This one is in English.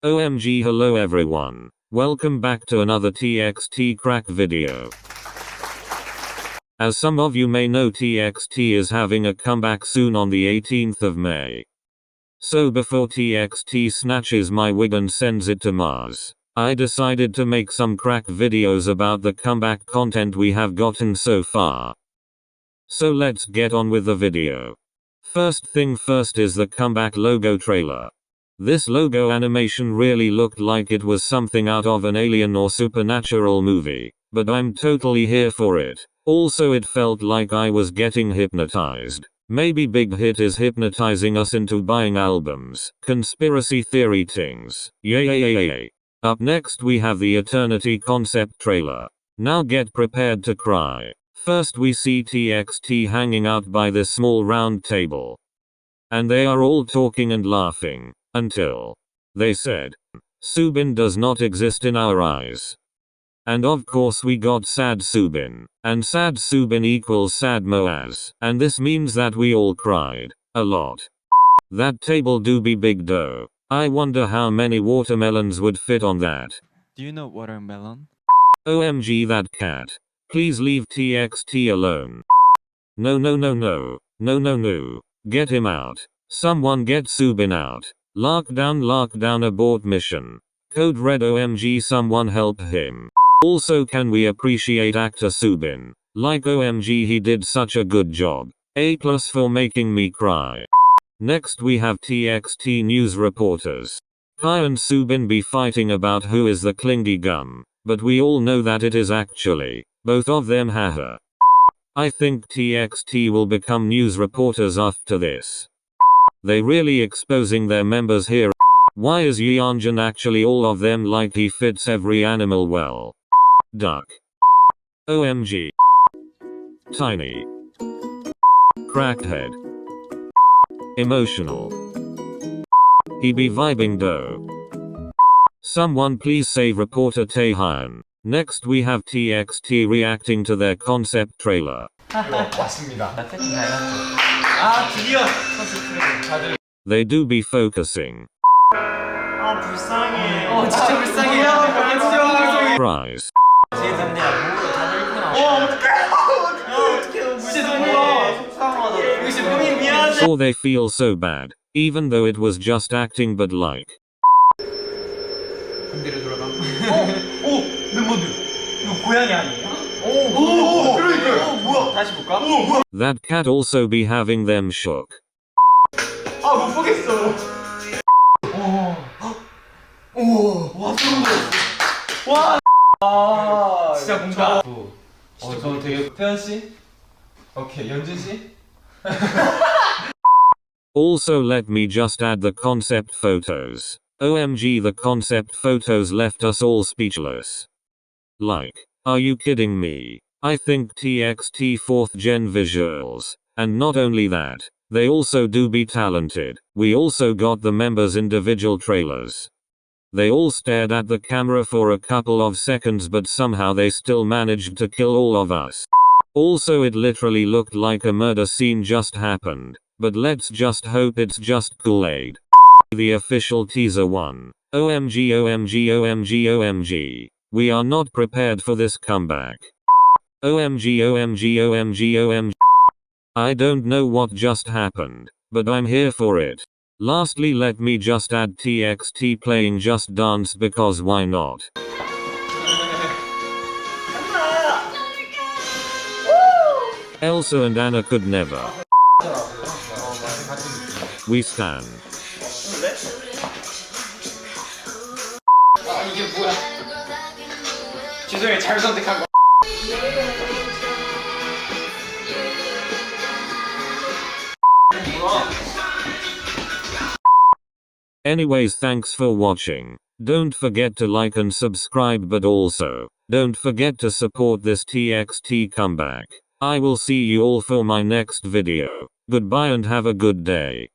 OMG, hello everyone. Welcome back to another TXT crack video. As some of you may know, TXT is having a comeback soon on the 18th of May. So before TXT snatches my wig and sends it to Mars, I decided to make some crack videos about the comeback content we have gotten so far. So let's get on with the video. First thing first is the comeback logo trailer. This logo animation really looked like it was something out of an alien or supernatural movie, but I'm totally here for it. Also, it felt like I was getting hypnotized. Maybe Big Hit is hypnotizing us into buying albums. Conspiracy theory things. Yay. Up next we have the Eternity concept trailer. Now get prepared to cry. First we see TXT hanging out by this small round table. And they are all talking and laughing. Until they said, Subin does not exist in our eyes. And of course we got sad Subin. And sad Subin equals sad Moaz. And this means that we all cried. A lot. That table do be big though. I wonder how many watermelons would fit on that. Do you know watermelon? OMG, that cat. Please leave TXT alone. No. Get him out. Someone get Subin out. Lockdown, abort mission. Code red, OMG, someone help him. Also, can we appreciate actor Subin? Like, OMG, he did such a good job. A+ for making me cry. Next we have TXT News Reporters. Kai and Subin be fighting about who is the clingy gum, but we all know that it is actually both of them, haha. I think TXT will become news reporters after this. They really exposing their members here. Why is Yeonjun actually all of them like he fits every animal well? Duck. OMG. Tiny. Crackhead. Emotional. He be vibing though. Someone please save reporter Taehyun. Next we have TXT reacting to their concept trailer. 왔습니다. 드디어 컨셉 트레이너. They do be focusing. 불쌍해. 진짜 불쌍해. 진짜 Cries. Or they feel so bad, even though it was just acting, but like. 멤버들. 이거 고양이 아니에요? 그러니까요. 뭐야? 다시 볼까? 뭐야? That cat also be having them shook. 못 보겠어. 와, 소름 돋았어. 와. 진짜 뭔가. 저 되게 태연 씨? 오케이, 연준 씨? Also, let me just add the concept photos. OMG, the concept photos left us all speechless. Like, are you kidding me? I think TXT 4th gen visuals. And not only that, they also do be talented. We also got the members' individual trailers. They all stared at the camera for a couple of seconds, but somehow they still managed to kill all of us. Also, it literally looked like a murder scene just happened. But let's just hope it's just Kool-Aid. The official teaser 1. OMG. We are not prepared for this comeback. OMG. I don't know what just happened, but I'm here for it. Lastly, let me just add TXT playing Just Dance because why not? Elsa and Anna could never. We stand. 이게 뭐야? 죄송해요, 잘 선택한 거. Anyways, thanks for watching. Don't forget to like and subscribe, but also, don't forget to support this TXT comeback. I will see you all for my next video. Goodbye and have a good day.